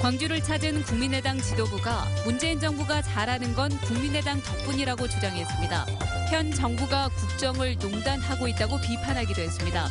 광주를 찾은 국민의당 지도부가 문재인 정부가 잘하는 건 국민의당 덕분이라고 주장했습니다. 현 정부가 국정을 농단하고 있다고 비판하기도 했습니다.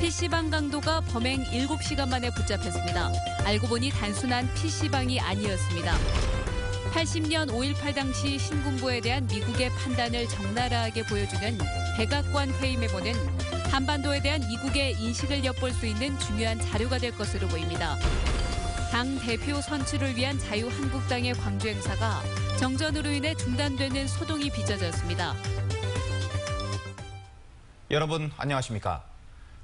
PC방 강도가 범행 7시간 만에 붙잡혔습니다. 알고 보니 단순한 PC방이 아니었습니다. 80년 5.18 당시 신군부에 대한 미국의 판단을 적나라하게 보여주는 백악관 회의 메모는 한반도에 대한 미국의 인식을 엿볼 수 있는 중요한 자료가 될 것으로 보입니다. 당 대표 선출을 위한 자유한국당의 광주 행사가 정전으로 인해 중단되는 소동이 빚어졌습니다. 여러분 안녕하십니까?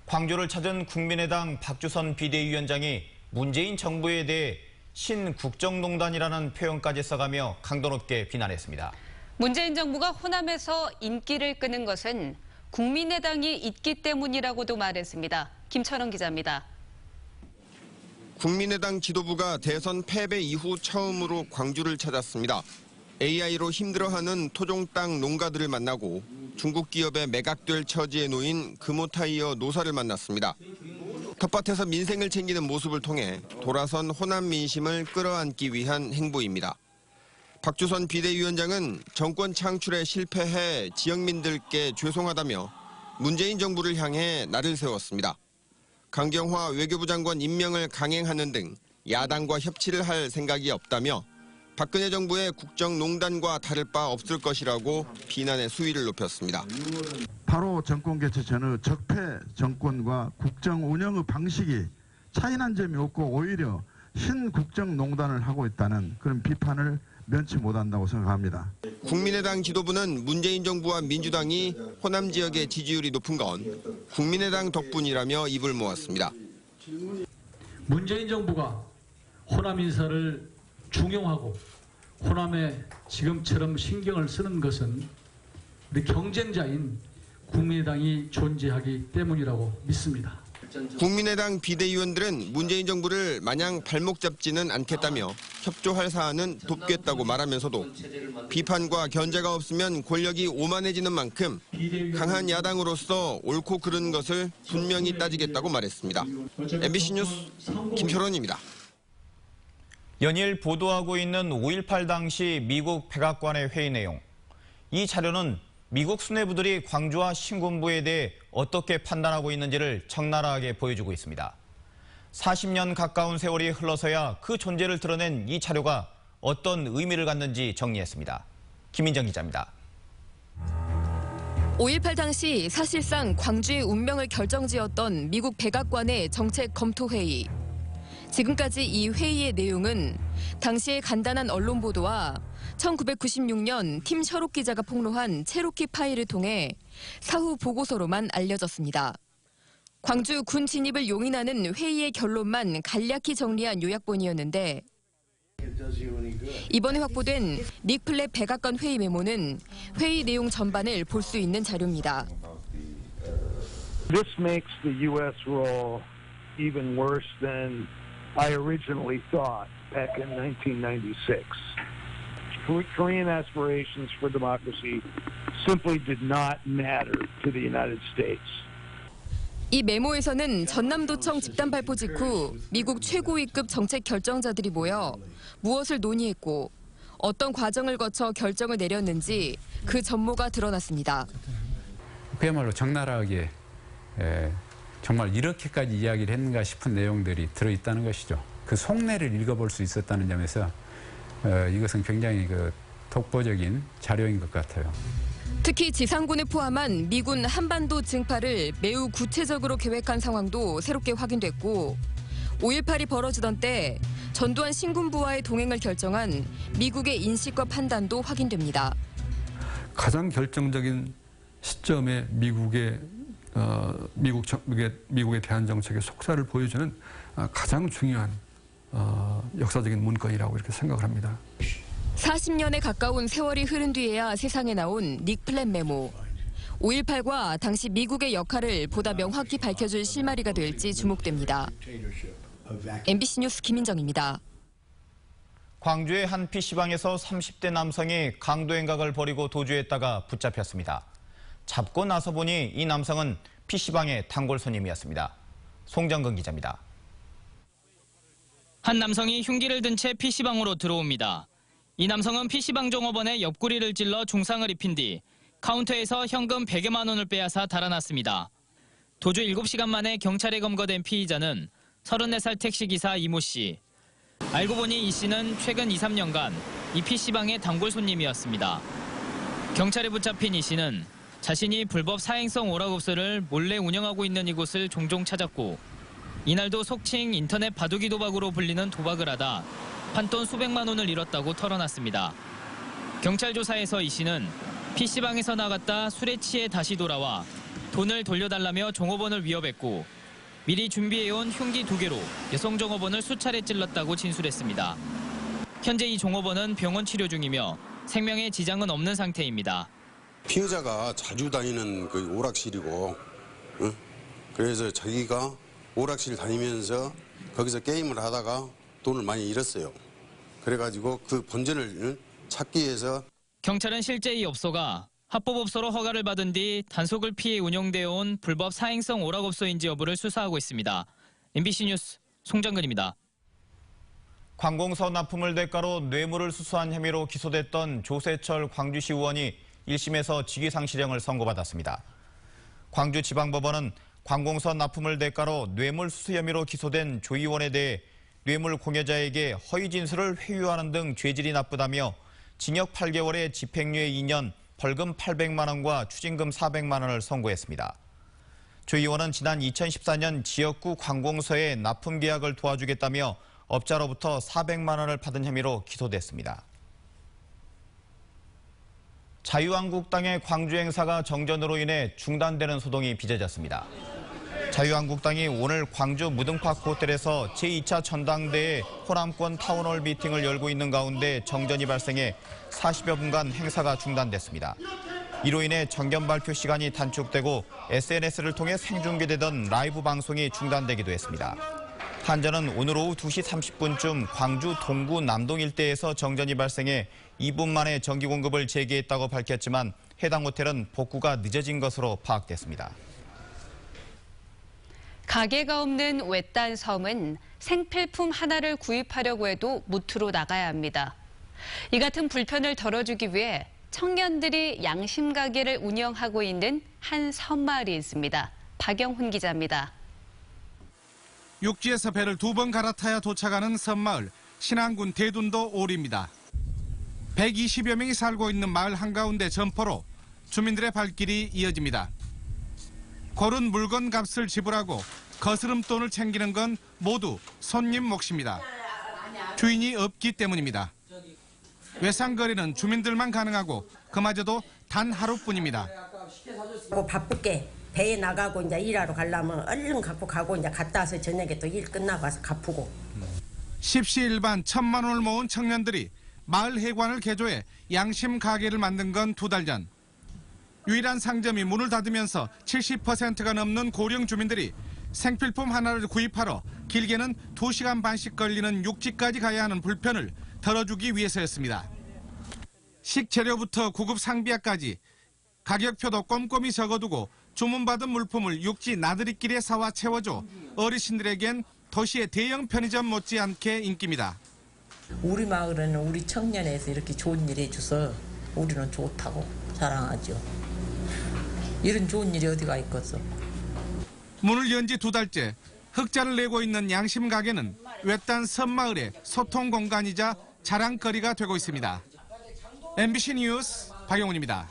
광주를 찾은 국민의당 박주선 비대위원장이 문재인 정부에 대해 신국정농단이라는 표현까지 써가며 강도 높게 비난했습니다. 문재인 정부가 호남에서 인기를 끄는 것은 국민의당이 있기 때문이라고도 말했습니다. 김철원 기자입니다. 국민의당 지도부가 대선 패배 이후 처음으로 광주를 찾았습니다. AI로 힘들어하는 토종 땅 농가들을 만나고 중국 기업에 매각될 처지에 놓인 금호타이어 노사를 만났습니다. 텃밭에서 민생을 챙기는 모습을 통해 돌아선 호남 민심을 끌어안기 위한 행보입니다. 박주선 비대위원장은 정권 창출에 실패해 지역민들께 죄송하다며 문재인 정부를 향해 날을 세웠습니다. 강경화 외교부 장관 임명을 강행하는 등 야당과 협치를 할 생각이 없다며 박근혜 정부의 국정농단과 다를 바 없을 것이라고 비난의 수위를 높였습니다. 바로 정권 개최 전의 적폐 정권과 국정 운영의 방식이 차이난 점이 없고 오히려 신국정농단을 하고 있다는 그런 비판을 면치 못한다고 생각합니다. 국민의당 지도부는 문재인 정부와 민주당이 호남 지역의 지지율이 높은 건 국민의당 덕분이라며 입을 모았습니다. 문재인 정부가 호남 인사를 중용하고 호남에 지금처럼 신경을 쓰는 것은 우리 경쟁자인 국민의당이 존재하기 때문이라고 믿습니다. 국민의당 비대위원들은 문재인 정부를 마냥 발목 잡지는 않겠다며 협조할 사안은 돕겠다고 말하면서도 비판과 견제가 없으면 권력이 오만해지는 만큼 강한 야당으로서 옳고 그른 것을 분명히 따지겠다고 말했습니다. MBC 뉴스 김철원입니다. 연일 보도하고 있는 5.18 당시 미국 백악관의 회의 내용. 이 자료는 미국 수뇌부들이 광주와 신군부에 대해 어떻게 판단하고 있는지를 적나라하게 보여주고 있습니다. 40년 가까운 세월이 흘러서야 그 존재를 드러낸 이 자료가 어떤 의미를 갖는지 정리했습니다. 김민정 기자입니다. 5.18 당시 사실상 광주의 운명을 결정지었던 미국 백악관의 정책 검토 회의. 지금까지 이 회의의 내용은 당시의 간단한 언론 보도와 1996년 팀 셔록 기자가 폭로한 체로키 파일을 통해 사후 보고서로만 알려졌습니다. 광주 군 진입을 용인하는 회의의 결론만 간략히 정리한 요약본이었는데 이번에 확보된 닉 플랫 백악관 회의 메모는 회의 내용 전반을 볼 수 있는 자료입니다. This makes the U.S. role even worse than I originally thought back in 1996. Korean aspirations for democracy simply did not matter to the United States. 이 메모에서는 전남도청 집단 발포 직후 미국 최고위급 정책 결정자들이 모여 무엇을 논의했고 어떤 과정을 거쳐 결정을 내렸는지 그 전모가 드러났습니다. 그야말로 적나라하게 정말 이렇게까지 이야기를 했는가 싶은 내용들이 들어있다는 것이죠. 그 속내를 읽어볼 수 있었다는 점에서 이것은 굉장히 독보적인 자료인 것 같아요. 특히 지상군을 포함한 미군 한반도 증파를 매우 구체적으로 계획한 상황도 새롭게 확인됐고 5.18이 벌어지던 때 전두환 신군부와의 동행을 결정한 미국의 인식과 판단도 확인됩니다. 가장 결정적인 시점에 미국의 대한 정책의 속사를 보여주는 가장 중요한 역사적인 문건이라고 이렇게 생각을 합니다. 40년에 가까운 세월이 흐른 뒤에야 세상에 나온 닉 플랫 메모. 5.18과 당시 미국의 역할을 보다 명확히 밝혀줄 실마리가 될지 주목됩니다. MBC 뉴스 김민정입니다. 광주의 한 PC방에서 30대 남성이 강도 행각을 벌이고 도주했다가 붙잡혔습니다. 잡고 나서 보니 이 남성은 PC방의 단골 손님이었습니다. 송정근 기자입니다. 한 남성이 흉기를 든 채 PC방으로 들어옵니다. 이 남성은 PC방 종업원의 옆구리를 찔러 중상을 입힌 뒤 카운터에서 현금 100여만 원을 빼앗아 달아났습니다. 도주 7시간 만에 경찰에 검거된 피의자는 34살 택시기사 이모 씨. 알고 보니 이 씨는 최근 2, 3년간 이 PC방의 단골 손님이었습니다. 경찰에 붙잡힌 이 씨는 자신이 불법 사행성 오락업소를 몰래 운영하고 있는 이곳을 종종 찾았고 이날도 속칭 인터넷 바둑이 도박으로 불리는 도박을 하다 판돈 수백만 원을 잃었다고 털어놨습니다. 경찰 조사에서 이 씨는 PC방에서 나갔다 술에 취해 다시 돌아와 돈을 돌려달라며 종업원을 위협했고 미리 준비해온 흉기 2개로 여성 종업원을 수차례 찔렀다고 진술했습니다. 현재 이 종업원은 병원 치료 중이며 생명에 지장은 없는 상태입니다. 피해자가 자주 다니는 그 오락실이고, 그래서 자기가 오락실 다니면서 거기서 게임을 하다가 돈을 많이 잃었어요. 그래가지고 그 본전을 찾기 위해서 경찰은 실제 이 업소가 합법업소로 허가를 받은 뒤 단속을 피해 운영되어 온 불법 사행성 오락업소인지 여부를 수사하고 있습니다. MBC 뉴스 송정근입니다. 관공서 납품을 대가로 뇌물을 수수한 혐의로 기소됐던 조세철 광주시 의원이 1심에서 직위상실형을 선고받았습니다. 광주지방법원은 관공서 납품을 대가로 뇌물 수수 혐의로 기소된 조 의원에 대해 뇌물 공여자에게 허위 진술을 회유하는 등 죄질이 나쁘다며 징역 8개월에 집행유예 2년, 벌금 800만 원과 추징금 400만 원을 선고했습니다. 조 의원은 지난 2014년 지역구 관공서에 납품 계약을 도와주겠다며 업자로부터 400만 원을 받은 혐의로 기소됐습니다. 자유한국당의 광주 행사가 정전으로 인해 중단되는 소동이 빚어졌습니다. 자유한국당이 오늘 광주 무등파크 호텔에서 제2차 전당대회 호남권 타운홀 미팅을 열고 있는 가운데 정전이 발생해 40여 분간 행사가 중단됐습니다. 이로 인해 정견 발표 시간이 단축되고 SNS를 통해 생중계되던 라이브 방송이 중단되기도 했습니다. 한전은 오늘 오후 2시 30분쯤 광주 동구 남동 일대에서 정전이 발생해 2분 만에 전기 공급을 재개했다고 밝혔지만 해당 호텔은 복구가 늦어진 것으로 파악됐습니다. 가게가 없는 외딴 섬은 생필품 하나를 구입하려고 해도 무트로 나가야 합니다. 이 같은 불편을 덜어주기 위해 청년들이 양심 가게를 운영하고 있는 한 섬마을이 있습니다. 박영훈 기자입니다. 육지에서 배를 2번 갈아타야 도착하는 섬마을 신안군 대둔도 오리입니다. 120여 명이 살고 있는 마을 한가운데 점포로 주민들의 발길이 이어집니다. 고른 물건 값을 지불하고 거스름돈을 챙기는 건 모두 손님 몫입니다. 주인이 없기 때문입니다. 외상거래는 주민들만 가능하고 그마저도 단 하루뿐입니다. 바쁘게 배에 나가고 이제 일하러 가려면 얼른 갖고 가고 이제 갔다 와서 저녁에 또 일 끝나고 와서 갚고. 십시일반 1,000만 원을 모은 청년들이 마을 해관을 개조해 양심 가게를 만든 건 2달 전. 유일한 상점이 문을 닫으면서 70%가 넘는 고령 주민들이 생필품 하나를 구입하러 길게는 2시간 반씩 걸리는 육지까지 가야 하는 불편을 덜어주기 위해서였습니다. 식재료부터 구급 상비약까지 가격표도 꼼꼼히 적어두고 주문받은 물품을 육지 나들이길에 사와 채워줘 어르신들에겐 도시의 대형 편의점 못지않게 인기입니다. 우리 마을에는 우리 청년에서 이렇게 좋은 일 해줘서 우리는 좋다고 자랑하죠. 이런 좋은 일이 어디가 있겠어. 문을 연 지 2달째 흑자를 내고 있는 양심 가게는 외딴 섬마을의 소통 공간이자 자랑거리가 되고 있습니다. MBC 뉴스 박영훈입니다.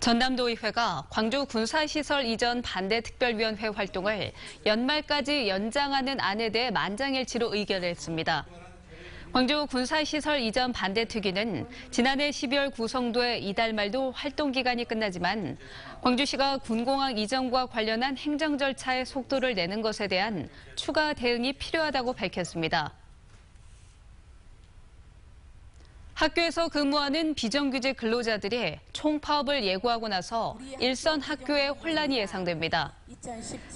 전남도의회가 광주 군사시설 이전 반대특별위원회 활동을 연말까지 연장하는 안에 대해 만장일치로 의결했습니다. 광주 군사시설 이전 반대특위는 지난해 12월 구성돼 이달 말도 활동기간이 끝나지만 광주시가 군공항 이전과 관련한 행정 절차의 속도를 내는 것에 대한 추가 대응이 필요하다고 밝혔습니다. 학교에서 근무하는 비정규직 근로자들이 총파업을 예고하고 나서 일선 학교에 혼란이 예상됩니다.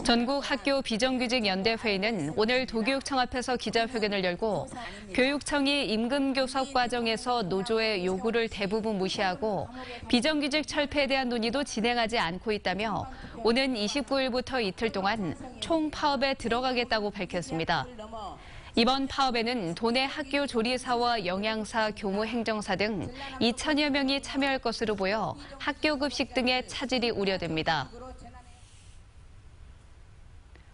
전국 학교 비정규직 연대회의는 오늘 도교육청 앞에서 기자회견을 열고 교육청이 임금교섭 과정에서 노조의 요구를 대부분 무시하고 비정규직 철폐에 대한 논의도 진행하지 않고 있다며 오는 29일부터 이틀 동안 총파업에 들어가겠다고 밝혔습니다. 이번 파업에는 도내 학교 조리사와 영양사, 교무 행정사 등 2천여 명이 참여할 것으로 보여 학교 급식 등의 차질이 우려됩니다.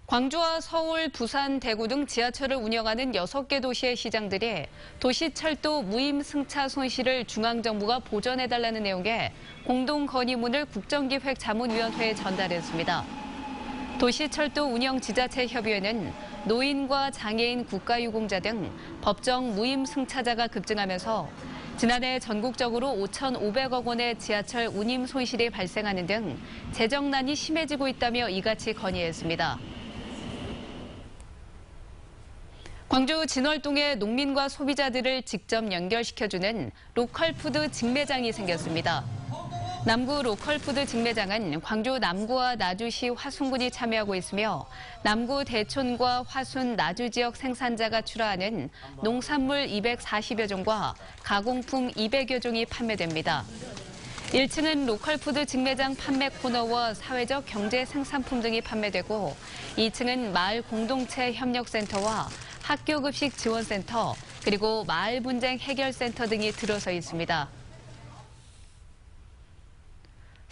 광주와 서울, 부산, 대구 등 지하철을 운영하는 6개 도시의 시장들이 도시철도 무임승차 손실을 중앙정부가 보전해달라는 내용의 공동건의문을 국정기획자문위원회에 전달했습니다. 도시철도 운영지자체협의회는 노인과 장애인 국가유공자 등 법정 무임승차자가 급증하면서 지난해 전국적으로 5,500억 원의 지하철 운임 손실이 발생하는 등 재정난이 심해지고 있다며 이같이 건의했습니다. 광주 진월동에 농민과 소비자들을 직접 연결시켜주는 로컬푸드 직매장이 생겼습니다. 남구 로컬푸드 직매장은 광주 남구와 나주시 화순군이 참여하고 있으며 남구 대촌과 화순, 나주 지역 생산자가 출하하는 농산물 240여 종과 가공품 200여 종이 판매됩니다. 1층은 로컬푸드 직매장 판매 코너와 사회적 경제 생산품 등이 판매되고 2층은 마을 공동체 협력센터와 학교급식 지원센터, 그리고 마을 분쟁 해결센터 등이 들어서 있습니다.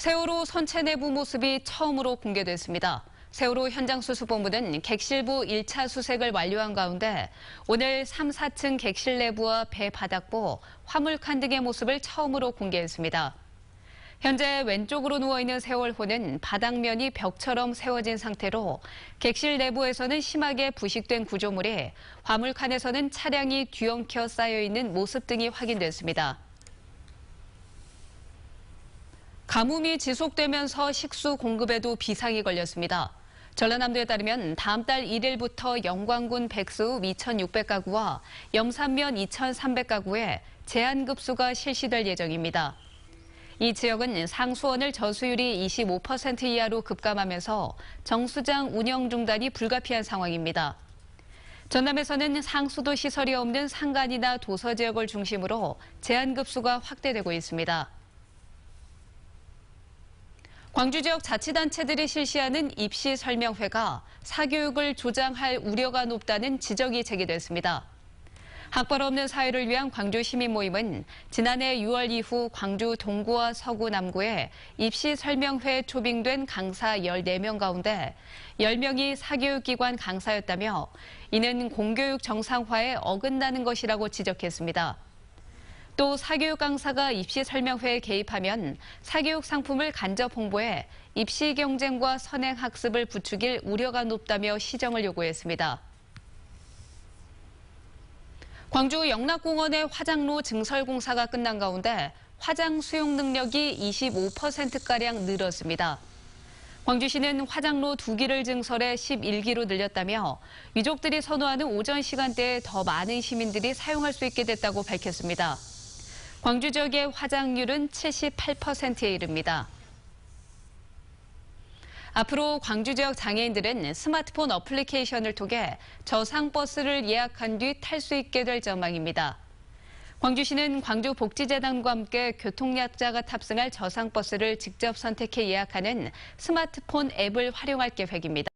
세월호 선체 내부 모습이 처음으로 공개됐습니다. 세월호 현장수습본부는 객실부 1차 수색을 완료한 가운데 오늘 3, 4층 객실 내부와 배 바닥부, 화물칸 등의 모습을 처음으로 공개했습니다. 현재 왼쪽으로 누워있는 세월호는 바닥면이 벽처럼 세워진 상태로 객실 내부에서는 심하게 부식된 구조물이, 화물칸에서는 차량이 뒤엉켜 쌓여있는 모습 등이 확인됐습니다. 가뭄이 지속되면서 식수 공급에도 비상이 걸렸습니다. 전라남도에 따르면 다음 달 1일부터 영광군 백수읍 2,600가구와 염산면 2,300가구에 제한급수가 실시될 예정입니다. 이 지역은 상수원을 저수율이 25% 이하로 급감하면서 정수장 운영 중단이 불가피한 상황입니다. 전남에서는 상수도 시설이 없는 산간이나 도서 지역을 중심으로 제한급수가 확대되고 있습니다. 광주 지역 자치단체들이 실시하는 입시 설명회가 사교육을 조장할 우려가 높다는 지적이 제기됐습니다. 학벌 없는 사회를 위한 광주 시민 모임은 지난해 6월 이후 광주 동구와 서구 남구에 입시 설명회에 초빙된 강사 14명 가운데 10명이 사교육기관 강사였다며 이는 공교육 정상화에 어긋나는 것이라고 지적했습니다. 또 사교육 강사가 입시 설명회에 개입하면 사교육 상품을 간접 홍보해 입시 경쟁과 선행 학습을 부추길 우려가 높다며 시정을 요구했습니다. 광주 영락공원의 화장로 증설 공사가 끝난 가운데 화장 수용 능력이 25%가량 늘었습니다. 광주시는 화장로 2기를 증설해 11기로 늘렸다며 유족들이 선호하는 오전 시간대에 더 많은 시민들이 사용할 수 있게 됐다고 밝혔습니다. 광주 지역의 화장률은 78%에 이릅니다. 앞으로 광주 지역 장애인들은 스마트폰 어플리케이션을 통해 저상버스를 예약한 뒤 탈 수 있게 될 전망입니다. 광주시는 광주복지재단과 함께 교통약자가 탑승할 저상버스를 직접 선택해 예약하는 스마트폰 앱을 활용할 계획입니다.